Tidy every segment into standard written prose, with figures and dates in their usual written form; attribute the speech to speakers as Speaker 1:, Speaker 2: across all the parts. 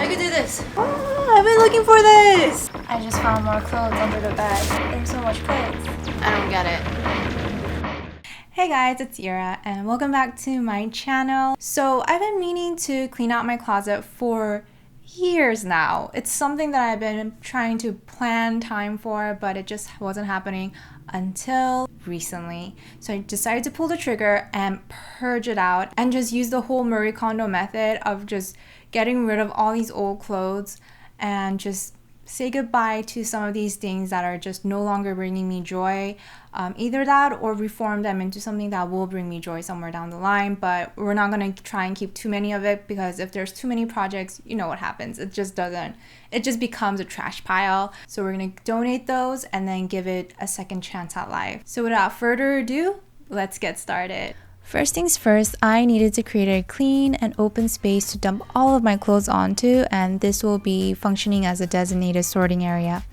Speaker 1: I could do this. Oh, I've been looking for this. I just found more clothes under the bed. There's so much clothes. I don't get it. Hey guys, it's Yura and welcome back to my channel. So I've been meaning to clean out my closet for years now. It's something that I've been trying to plan time for, but it just wasn't happening until recently. So I decided to pull the trigger and purge it out and just use the whole Marie Kondo method of just getting rid of all these old clothes and just say goodbye to some of these things that are just no longer bringing me joy. Either that or reform them into something that will bring me joy somewhere down the line, but we're not going to try and keep too many of it, because if there's too many projects, you know what happens. It just becomes a trash pile. So we're going to donate those and then give it a second chance at life. So without further ado, let's get started. First things first, I needed to create a clean and open space to dump all of my clothes onto, and this will be functioning as a designated sorting area.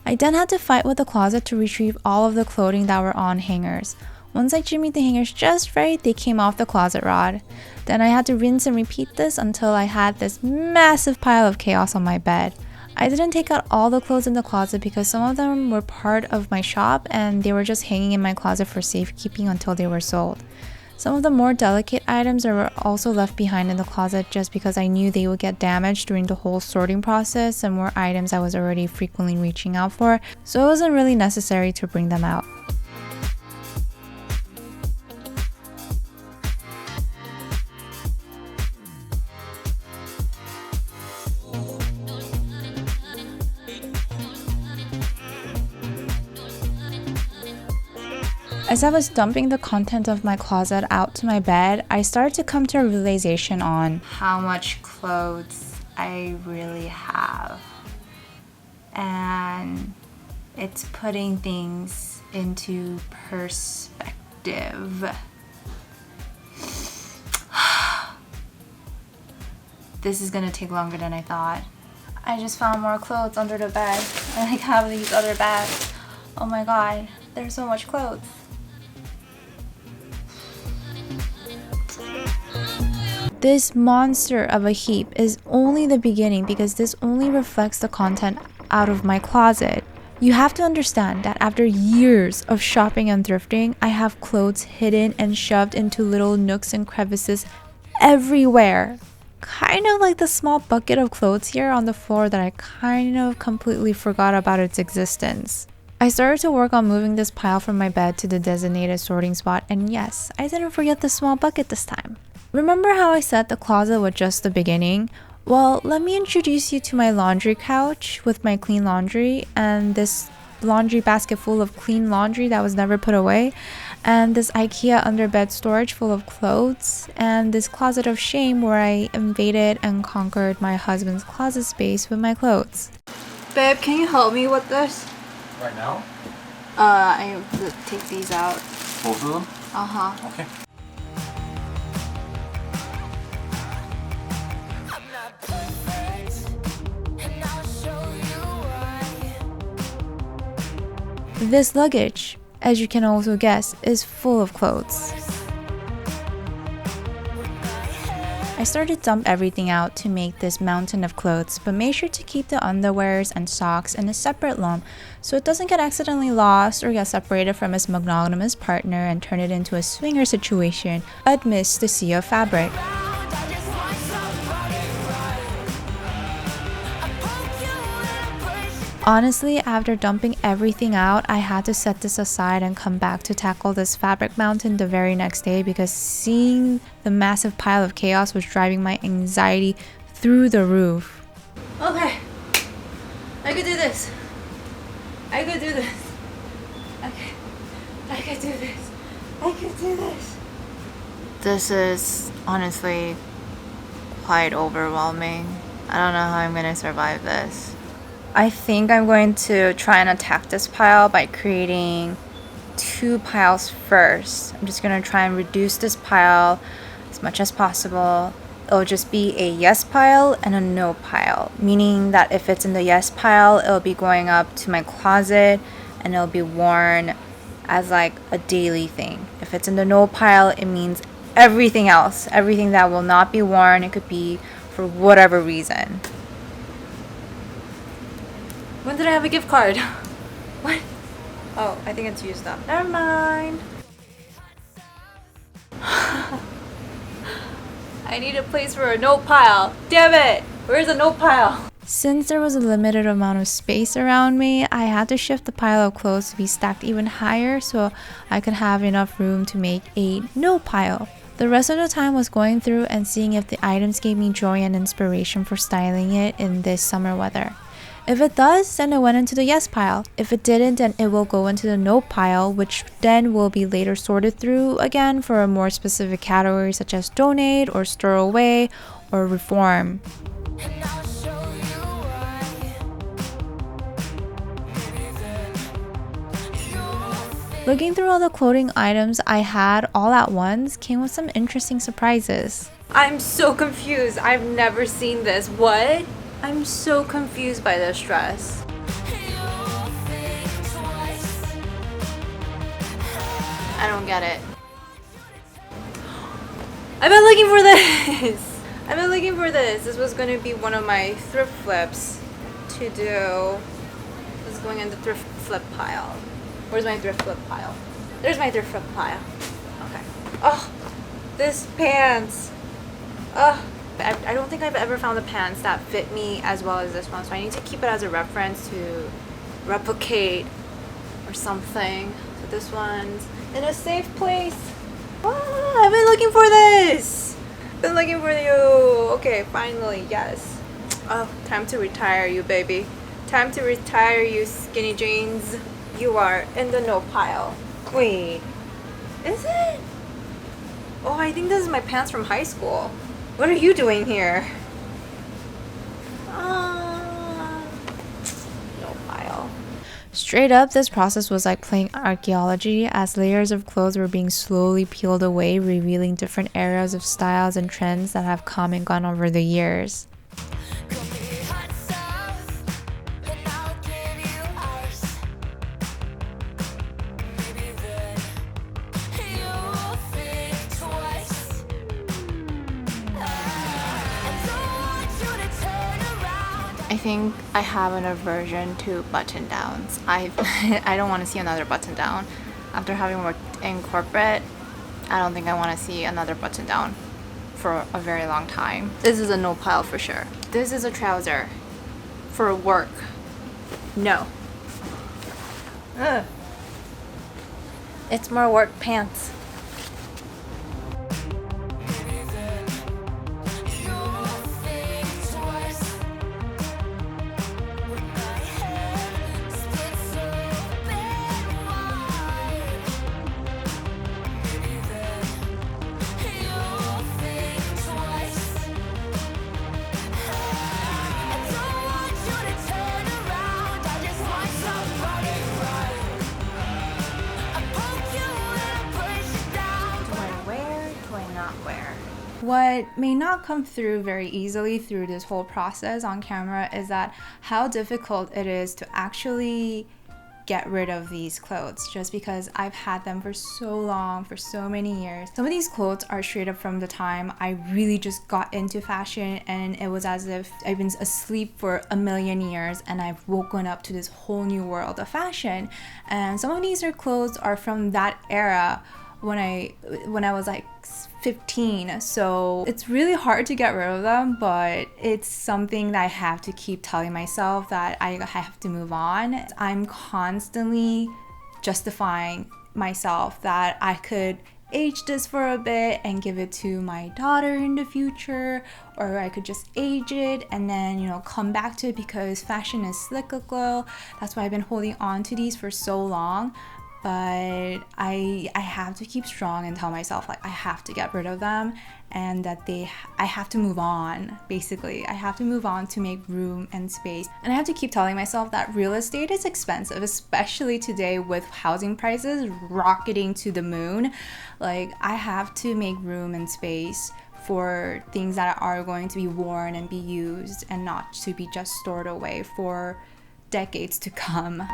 Speaker 1: I then had to fight with the closet to retrieve all of the clothing that were on hangers. Once I jimmied the hangers just right, they came off the closet rod. Then I had to rinse and repeat this until I had this massive pile of chaos on my bed. I didn't take out all the clothes in the closet because some of them were part of my shop and they were just hanging in my closet for safekeeping until they were sold. Some of the more delicate items were also left behind in the closet just because I knew they would get damaged during the whole sorting process and were items I was already frequently reaching out for, so it wasn't really necessary to bring them out. As I was dumping the content of my closet out to my bed, I started to come to a realization on how much clothes I really have. And it's putting things into perspective. This is gonna take longer than I thought. I just found more clothes under the bed. I have these other bags. Oh my god, there's so much clothes. This monster of a heap is only the beginning because this only reflects the content out of my closet. You have to understand that after years of shopping and thrifting, I have clothes hidden and shoved into little nooks and crevices everywhere. Kind of like the small bucket of clothes here on the floor that I kind of completely forgot about its existence. I started to work on moving this pile from my bed to the designated sorting spot, and yes, I didn't forget the small bucket this time. Remember how I said the closet was just the beginning? Well, let me introduce you to my laundry couch with my clean laundry and this laundry basket full of clean laundry that was never put away, and this IKEA underbed storage full of clothes, and this closet of shame where I invaded and conquered my husband's closet space with my clothes. Babe, can you help me with this?
Speaker 2: Right now?
Speaker 1: I have to take these out.
Speaker 2: Both of them?
Speaker 1: Uh-huh.
Speaker 2: Okay.
Speaker 1: This luggage, as you can also guess, is full of clothes. I started to dump everything out to make this mountain of clothes, but made sure to keep the underwears and socks in a separate lump so it doesn't get accidentally lost or get separated from its monogamous partner and turn it into a swinger situation amidst the sea of fabric. Honestly, after dumping everything out, I had to set this aside and come back to tackle this fabric mountain the very next day because seeing the massive pile of chaos was driving my anxiety through the roof. Okay, I could do this. I could do this. Okay, I could do this. I could do this. This is honestly quite overwhelming. I don't know how I'm gonna survive this. I think I'm going to try and attack this pile by creating two piles first. I'm just going to try and reduce this pile as much as possible. It'll just be a yes pile and a no pile, meaning that if it's in the yes pile, it'll be going up to my closet and it'll be worn as like a daily thing. If it's in the no pile, it means everything else, everything that will not be worn. It could be for whatever reason. When did I have a gift card? What? Oh, I think it's used up. Never mind. I need a place for a note pile. Damn it! Where's the note pile? Since there was a limited amount of space around me, I had to shift the pile of clothes to be stacked even higher so I could have enough room to make a note pile. The rest of the time was going through and seeing if the items gave me joy and inspiration for styling it in this summer weather. If it does, then it went into the yes pile. If it didn't, then it will go into the no pile, which then will be later sorted through again for a more specific category such as donate or store away or reform. Looking through all the clothing items I had all at once came with some interesting surprises. I'm so confused. I've never seen this. What? I'm so confused by this dress. I don't get it. I've been looking for this. I've been looking for this. This was going to be one of my thrift flips to do. This is going in the thrift flip pile. Where's my thrift flip pile? There's my thrift flip pile. Okay. Oh, this pants. Oh, I don't think I've ever found the pants that fit me as well as this one. So I need to keep it as a reference to replicate or something. So this one's in a safe place. Oh, I've been looking for this. Been looking for you. Okay, finally, yes. Oh, time to retire you, baby. Time to retire you, skinny jeans. You are in the no pile. Wait, is it? Oh, I think this is my pants from high school. What are you doing here? No pile. Straight up, this process was like playing archaeology as layers of clothes were being slowly peeled away, revealing different eras of styles and trends that have come and gone over the years. I think I have an aversion to button downs. I don't want to see another button down. After having worked in corporate, I don't think I want to see another button down for a very long time. This is a no pile for sure. This is a trouser for work. No. Ugh. It's more work pants. What may not come through very easily through this whole process on camera is that how difficult it is to actually get rid of these clothes, just because I've had them for so long, for so many years. Some of these clothes are straight up from the time I really just got into fashion, and it was as if I've been asleep for a million years and I've woken up to this whole new world of fashion. And some of these clothes are from that era when I was like 15, so it's really hard to get rid of them, but it's something that I have to keep telling myself that I have to move on. I'm constantly justifying myself that I could age this for a bit and give it to my daughter in the future, or I could just age it and then, come back to it, because fashion is cyclical. That's why I've been holding on to these for so long. But I have to keep strong and tell myself, like, I have to get rid of them, and that I have to move on. Basically, I have to move on to make room and space. And I have to keep telling myself that real estate is expensive, especially today with housing prices rocketing to the moon. Like, I have to make room and space for things that are going to be worn and be used, and not to be just stored away for decades to come.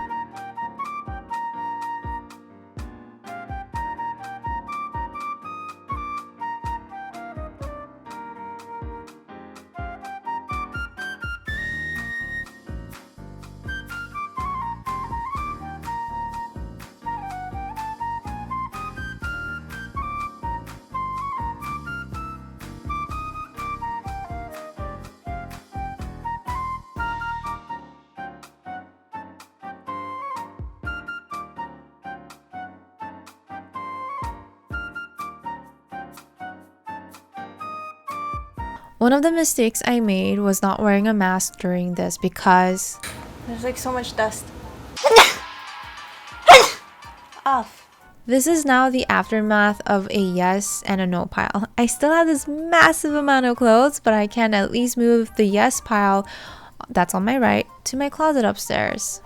Speaker 1: One of the mistakes I made was not wearing a mask during this because there's like so much dust. Off. This is now the aftermath of a yes and a no pile. I still have this massive amount of clothes, but I can at least move the yes pile that's on my right to my closet upstairs.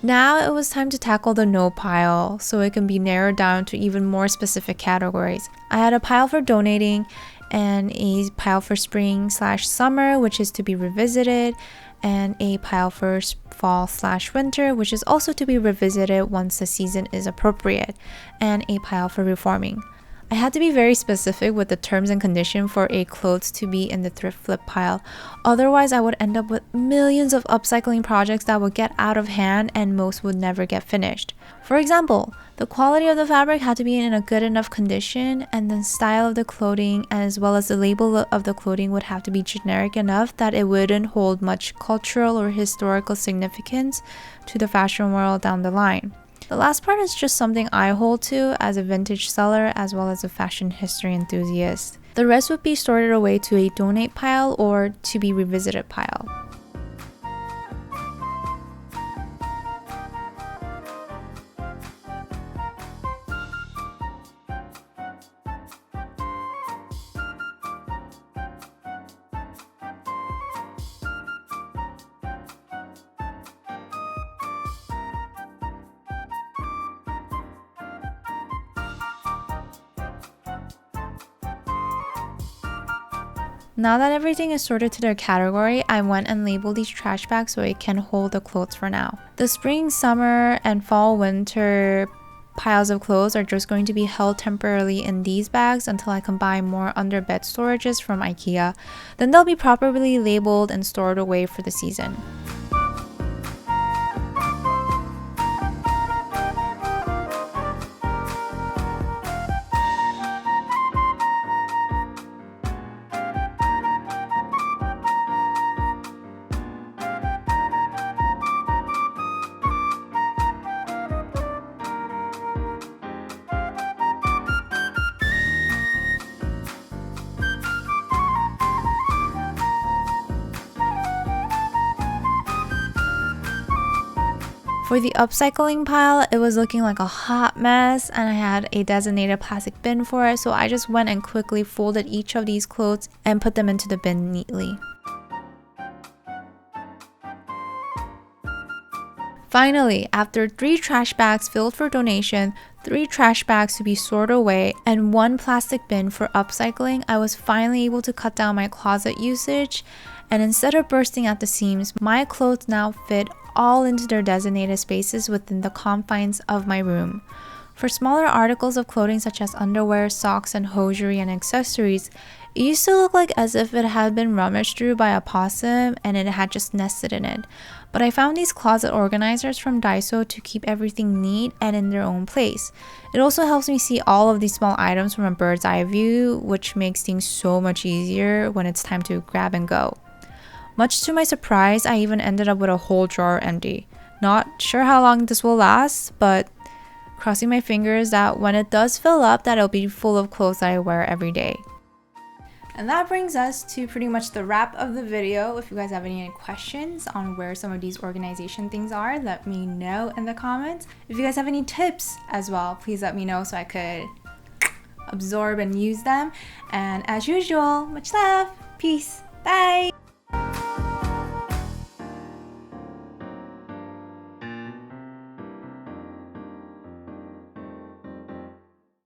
Speaker 1: Now it was time to tackle the no pile so it can be narrowed down to even more specific categories. I had a pile for donating and a pile for spring/summer, which is to be revisited, and a pile for fall/winter, which is also to be revisited once the season is appropriate, and a pile for reforming. I had to be very specific with the terms and conditions for a clothes to be in the thrift flip pile. Otherwise, I would end up with millions of upcycling projects that would get out of hand and most would never get finished. For example, the quality of the fabric had to be in a good enough condition, and the style of the clothing as well as the label of the clothing would have to be generic enough that it wouldn't hold much cultural or historical significance to the fashion world down the line. The last part is just something I hold to as a vintage seller as well as a fashion history enthusiast. The rest would be sorted away to a donate pile or to be revisited pile. Now that everything is sorted to their category, I went and labeled these trash bags so it can hold the clothes for now. The spring, summer, and fall, winter piles of clothes are just going to be held temporarily in these bags until I can buy more under bed storages from IKEA. Then they'll be properly labeled and stored away for the season. For the upcycling pile, it was looking like a hot mess and I had a designated plastic bin for it, so I just went and quickly folded each of these clothes and put them into the bin neatly. Finally, after 3 trash bags filled for donation, 3 trash bags to be sorted away, and 1 plastic bin for upcycling, I was finally able to cut down my closet usage, and instead of bursting at the seams, my clothes now fit all into their designated spaces within the confines of my room. For smaller articles of clothing such as underwear, socks, and hosiery and accessories, it used to look like as if it had been rummaged through by a possum and it had just nested in it. But I found these closet organizers from Daiso to keep everything neat and in their own place. It also helps me see all of these small items from a bird's eye view, which makes things so much easier when it's time to grab and go. Much to my surprise, I even ended up with a whole drawer empty. Not sure how long this will last, but crossing my fingers that when it does fill up, that it'll be full of clothes that I wear every day. And that brings us to pretty much the wrap of the video. If you guys have any questions on where some of these organization things are, let me know in the comments. If you guys have any tips as well, please let me know so I could absorb and use them. And as usual, much love, peace, bye!